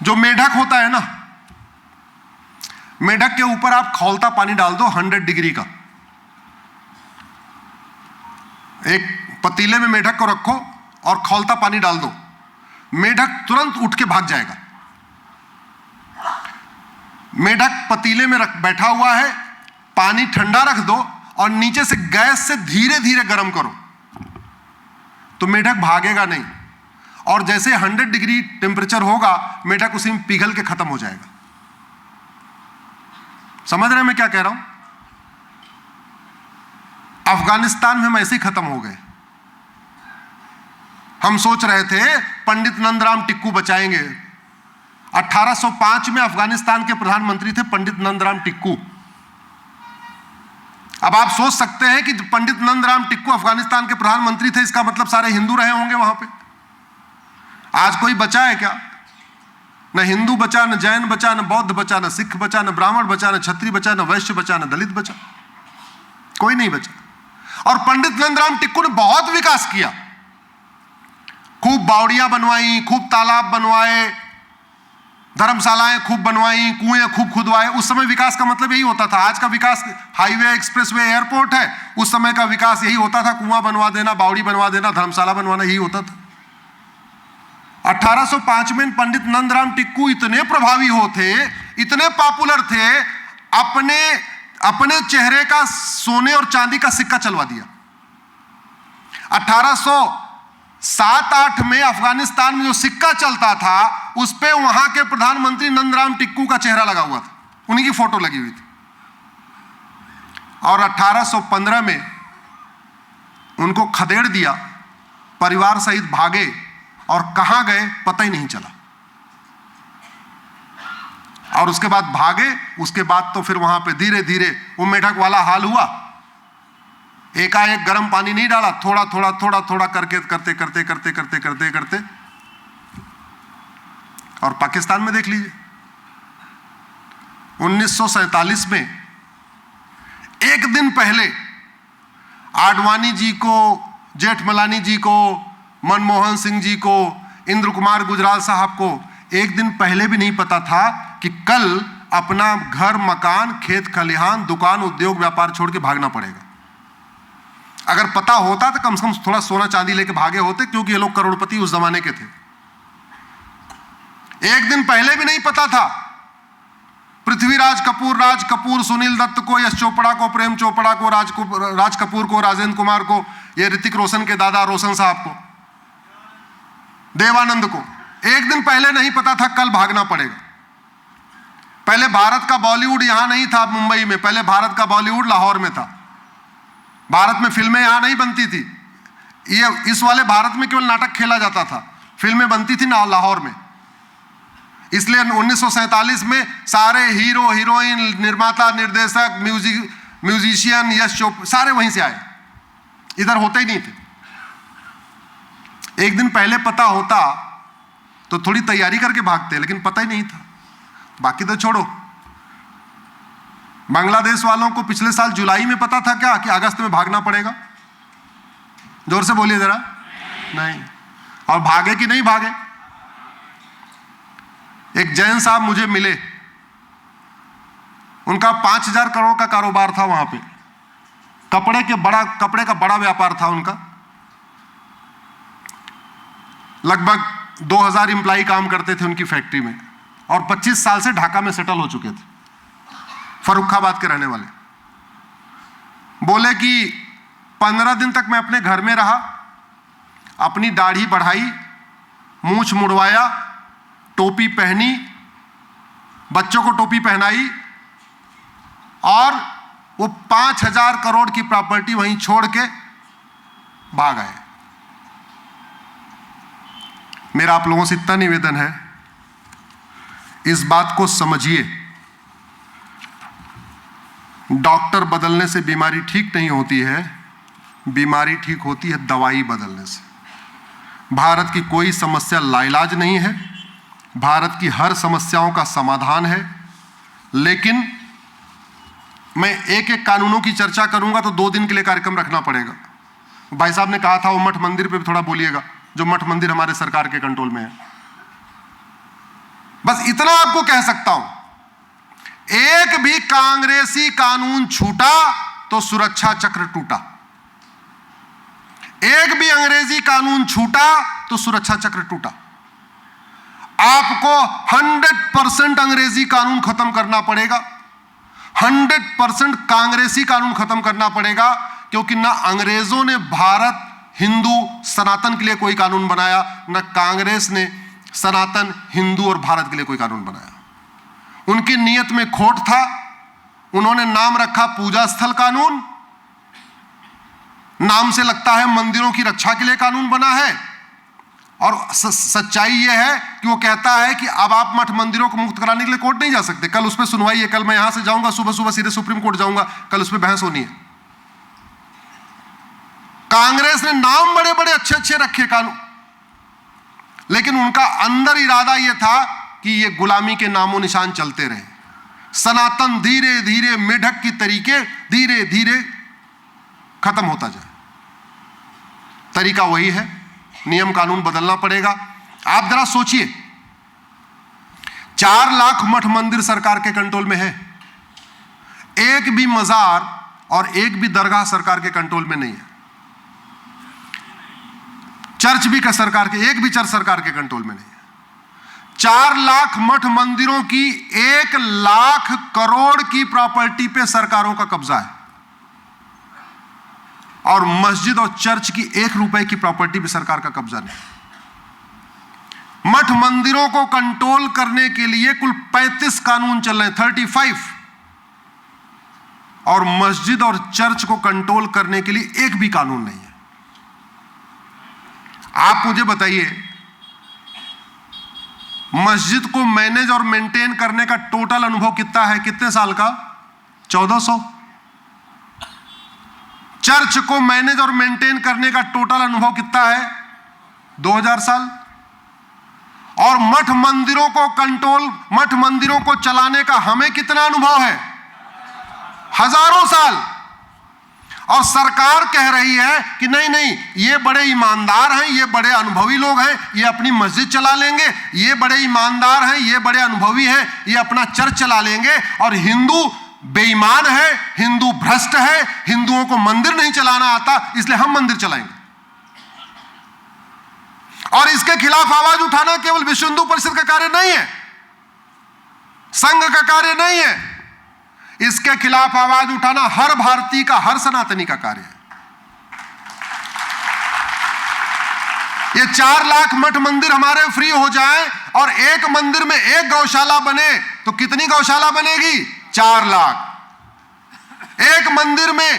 जो मेढक होता है ना, मेढक के ऊपर आप खौलता पानी डाल दो 100 डिग्री का, एक पतीले में मेढक को रखो और खौलता पानी डाल दो, मेढक तुरंत उठ के भाग जाएगा। मेढक पतीले में बैठा हुआ है, पानी ठंडा रख दो और नीचे से गैस से धीरे धीरे गर्म करो तो मेढक भागेगा नहीं, और जैसे 100 डिग्री टेम्परेचर होगा मेढक उसी में पिघल के खत्म हो जाएगा। समझ रहे हैं मैं क्या कह रहा हूं? अफगानिस्तान में हम ऐसे ही खत्म हो गए। हम सोच रहे थे पंडित नंदराम टिक्कू बचाएंगे। 1805 में अफगानिस्तान के प्रधानमंत्री थे पंडित नंदराम टिक्कू। अब आप सोच सकते हैं कि पंडित नंदराम टिक्कू अफगानिस्तान के प्रधानमंत्री थे, इसका मतलब सारे हिंदू रहे होंगे वहां पे। आज कोई बचा है क्या? न हिंदू बचा, न जैन बचा, न बौद्ध बचा, न सिख बचा, न ब्राह्मण बचा, न क्षत्रिय बचा, न वैश्य बचा, न दलित बचा, कोई नहीं बचा। और पंडित नंदराम टिक्कू ने बहुत विकास किया, खूब बावड़ियां बनवाई, खूब तालाब बनवाए, धर्मशालाएं खूब बनवाई, कुएं खूब खुदवाए। उस समय विकास का मतलब यही होता था। आज का विकास हाईवे, एक्सप्रेसवे, एयरपोर्ट है, उस समय का विकास यही होता था, कुआं बनवा देना, बावड़ी बनवा देना, धर्मशाला बनवाना, यही होता था। 1805 में पंडित नंदराम टिक्कू इतने प्रभावी थे, इतने पॉपुलर थे, अपने चेहरे का सोने और चांदी का सिक्का चलवा दिया। 1807-8 में अफगानिस्तान में जो सिक्का चलता था उस पे वहां के प्रधानमंत्री नंदराम टिक्कू का चेहरा लगा हुआ था, उन्हीं की फोटो लगी हुई थी। और 1815 में उनको खदेड़ दिया, परिवार सहित भागे और कहां गए पता ही नहीं चला। और उसके बाद भागे, उसके बाद तो फिर वहां पे धीरे धीरे वो मेढक वाला हाल हुआ। एकाएक गर्म पानी नहीं डाला, थोड़ा थोड़ा थोड़ा थोड़ा करके करते करते करते करते करते करते और पाकिस्तान में देख लीजिए 1947 में एक दिन पहले आडवाणी जी को, जेठमलानी जी को, मनमोहन सिंह जी को, इंद्र कुमार गुजराल साहब को एक दिन पहले भी नहीं पता था कि कल अपना घर, मकान, खेत खलिहान, दुकान, उद्योग, व्यापार छोड़ के भागना पड़ेगा। अगर पता होता तो कम से कम थोड़ा सोना चांदी लेके भागे होते, क्योंकि ये लोग करोड़पति उस जमाने के थे। एक दिन पहले भी नहीं पता था। पृथ्वीराज कपूर, राज कपूर, सुनील दत्त को, यश चोपड़ा को, प्रेम चोपड़ा को, राज कपूर को, राजेंद्र कुमार को, ये ऋतिक रोशन के दादा रोशन साहब को, देवानंद को एक दिन पहले नहीं पता था कल भागना पड़ेगा। पहले भारत का बॉलीवुड यहां नहीं था मुंबई में, पहले भारत का बॉलीवुड लाहौर में था। भारत में फिल्में यहां नहीं बनती थी, ये इस वाले भारत में केवल नाटक खेला जाता था, फिल्में बनती थी ना लाहौर में। इसलिए 1947 में सारे हीरो, हीरोइन, निर्माता, निर्देशक, म्यूजिशियन, यश चोपड़ा सारे वहीं से आए, इधर होते ही नहीं थे। एक दिन पहले पता होता तो थोड़ी तैयारी करके भागते, लेकिन पता ही नहीं था। बाकी तो छोड़ो, बांग्लादेश वालों को पिछले साल जुलाई में पता था क्या कि अगस्त में भागना पड़ेगा? जोर से बोलिए जरा। नहीं। और भागे कि नहीं भागे? एक जैन साहब मुझे मिले, उनका 5000 करोड़ का कारोबार था वहां पे, कपड़े का बड़ा व्यापार था उनका। लगभग 2000 एम्प्लॉय काम करते थे उनकी फैक्ट्री में, और 25 साल से ढाका में सेटल हो चुके थे, फर्रुखाबाद के रहने वाले। बोले कि 15 दिन तक मैं अपने घर में रहा, अपनी दाढ़ी बढ़ाई, मूंछ मुड़वाया, टोपी पहनी, बच्चों को टोपी पहनाई, और वो 5000 करोड़ की प्रॉपर्टी वहीं छोड़ के भाग आए। मेरा आप लोगों से इतना निवेदन है, इस बात को समझिए, डॉक्टर बदलने से बीमारी ठीक नहीं होती है, बीमारी ठीक होती है दवाई बदलने से। भारत की कोई समस्या लाइलाज नहीं है, भारत की हर समस्याओं का समाधान है। लेकिन मैं एक एक कानूनों की चर्चा करूंगा तो 2 दिन के लिए कार्यक्रम रखना पड़ेगा। भाई साहब ने कहा था वो मठ मंदिर पे भी थोड़ा बोलिएगा, जो मठ मंदिर हमारे सरकार के कंट्रोल में है। बस इतना आपको कह सकता हूं, एक भी कांग्रेसी कानून छूटा तो सुरक्षा चक्र टूटा। एक भी अंग्रेजी कानून छूटा तो सुरक्षा चक्र टूटा। आपको 100% अंग्रेजी कानून खत्म करना पड़ेगा, 100% कांग्रेसी कानून खत्म करना पड़ेगा, क्योंकि ना अंग्रेजों ने भारत हिंदू सनातन के लिए कोई कानून बनाया, ना कांग्रेस ने सनातन हिंदू और भारत के लिए कोई कानून बनाया। उनकी नीयत में खोट था। उन्होंने नाम रखा पूजा स्थल कानून, नाम से लगता है मंदिरों की रक्षा के लिए कानून बना है, और सच्चाई यह है कि वो कहता है कि अब आप मठ मंदिरों को मुक्त कराने के लिए कोर्ट नहीं जा सकते। कल उस पर सुनवाई है, कल मैं यहां से जाऊंगा, सुबह सुबह सीधे सुप्रीम कोर्ट जाऊंगा, कल उस पर बहस होनी है। कांग्रेस ने नाम बड़े बड़े अच्छे अच्छे रखे कानून, लेकिन उनका अंदर इरादा यह था कि ये गुलामी के नामों निशान चलते रहे। सनातन धीरे धीरे मेढक की तरीके धीरे धीरे खत्म होता जाए। तरीका वही है, नियम कानून बदलना पड़ेगा। आप जरा सोचिए, 4 लाख मठ मंदिर सरकार के कंट्रोल में है, एक भी मजार और एक भी दरगाह सरकार के कंट्रोल में नहीं है। चर्च भी का सरकार के, एक भी चर्च सरकार के कंट्रोल में नहीं है। 4 लाख मठ मंदिरों की 1 लाख करोड़ की प्रॉपर्टी पे सरकारों का कब्जा है, और मस्जिद और चर्च की 1 रुपए की प्रॉपर्टी पे सरकार का कब्जा नहीं। मठ मंदिरों को कंट्रोल करने के लिए कुल 35 कानून चल रहे हैं, 35, और मस्जिद और चर्च को कंट्रोल करने के लिए एक भी कानून नहीं है। आप मुझे बताइए, मस्जिद को मैनेज और मेंटेन करने का टोटल अनुभव कितना है, कितने साल का? 1400। चर्च को मैनेज और मेंटेन करने का टोटल अनुभव कितना है? 2000 साल। और मठ मंदिरों को कंट्रोल, मठ मंदिरों को चलाने का हमें कितना अनुभव है? हजारों साल। और सरकार कह रही है कि नहीं नहीं, ये बड़े ईमानदार हैं, ये बड़े अनुभवी लोग हैं, ये अपनी मस्जिद चला लेंगे, ये बड़े ईमानदार हैं, ये बड़े अनुभवी हैं, ये अपना चर्च चला लेंगे, और हिंदू बेईमान है, हिंदू भ्रष्ट है, हिंदुओं को मंदिर नहीं चलाना आता, इसलिए हम मंदिर चलाएंगे। और इसके खिलाफ आवाज उठाना केवल विश्व हिंदू परिषद का कार्य नहीं है, संघ का कार्य नहीं है। इसके खिलाफ आवाज उठाना हर भारतीय का, हर सनातनी का कार्य है। ये 4 लाख मठ मंदिर हमारे फ्री हो जाएं और एक मंदिर में एक गौशाला बने तो कितनी गौशाला बनेगी? 4 लाख। एक मंदिर में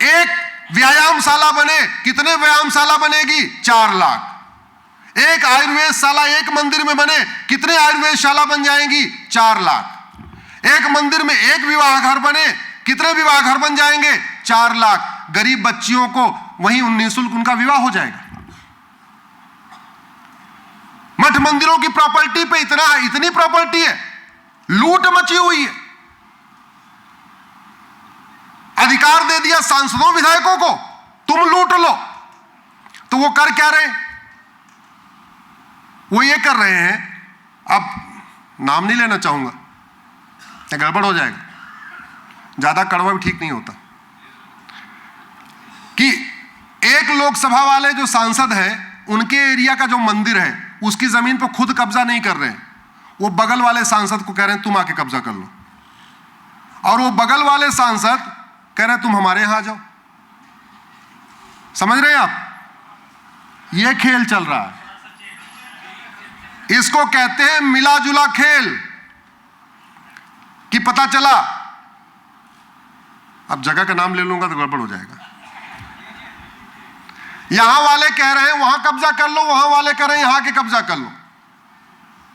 एक व्यायामशाला बने, कितने व्यायामशाला बनेगी? 4 लाख। एक आयुर्वेदशाला एक मंदिर में बने, कितने आयुर्वेदशाला बन जाएंगी? 4 लाख। एक मंदिर में एक विवाह घर बने, कितने विवाह घर बन जाएंगे? 4 लाख। गरीब बच्चियों को वहीं निःशुल्क उनका विवाह हो जाएगा। मठ मंदिरों की प्रॉपर्टी पे इतनी प्रॉपर्टी है, लूट मची हुई है। अधिकार दे दिया सांसदों विधायकों को, तुम लूट लो। तो वो कर क्या रहे? वो ये कर रहे हैं, अब नाम नहीं लेना चाहूंगा, गड़बड़ हो जाएगा, ज्यादा कड़वा भी ठीक नहीं होता, कि एक लोकसभा वाले जो सांसद हैं, उनके एरिया का जो मंदिर है उसकी जमीन पर खुद कब्जा नहीं कर रहे हैं, वो बगल वाले सांसद को कह रहे हैं तुम आके कब्जा कर लो, और वो बगल वाले सांसद कह रहे हैं तुम हमारे यहां आ जाओ। समझ रहे हैं आप? ये खेल चल रहा है, इसको कहते हैं मिला जुला खेल। कि पता चला, अब जगह का नाम ले लूंगा तो गड़बड़ हो जाएगा, यहां वाले कह रहे हैं वहां कब्जा कर लो, वहां वाले कह रहे हैं यहां के कब्जा कर लो।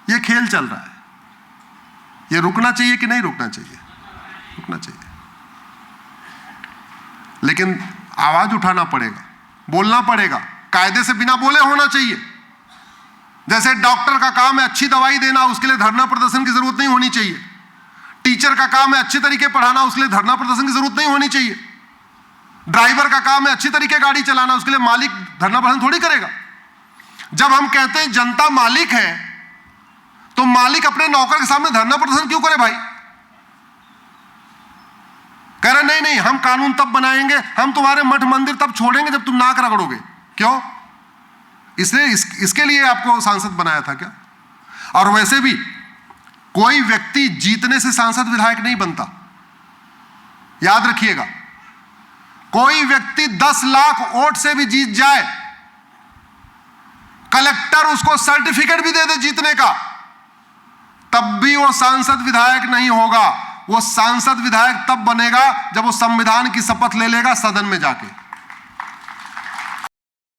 ये खेल चल रहा है। ये रुकना चाहिए कि नहीं रुकना चाहिए? रुकना चाहिए, लेकिन आवाज उठाना पड़ेगा, बोलना पड़ेगा, कायदे से बिना बोले होना चाहिए। जैसे डॉक्टर का काम है अच्छी दवाई देना, उसके लिए धरना प्रदर्शन की जरूरत नहीं होनी चाहिए। टीचर का काम है अच्छे तरीके पढ़ाना, उसके लिए धरना प्रदर्शन की जरूरत नहीं होनी चाहिए। ड्राइवर का काम है अच्छी तरीके गाड़ी चलाना, उसके लिए मालिक धरना प्रदर्शन थोड़ी करेगा। जब हम कहते हैं जनता मालिक है, तो मालिक अपने नौकर के सामने धरना प्रदर्शन क्यों करे भाई? कह रहे नहीं नहीं हम कानून तब बनाएंगे, हम तुम्हारे मठ मंदिर तब छोड़ेंगे जब तुम नाक रगड़ोगे। क्यों? इसलिए इसके लिए आपको सांसद बनाया था क्या? और वैसे भी कोई व्यक्ति जीतने से सांसद विधायक नहीं बनता, याद रखिएगा। कोई व्यक्ति 10 लाख वोट से भी जीत जाए, कलेक्टर उसको सर्टिफिकेट भी दे दे जीतने का, तब भी वो सांसद विधायक नहीं होगा। वो सांसद विधायक तब बनेगा जब वो संविधान की शपथ ले लेगा सदन में जाके।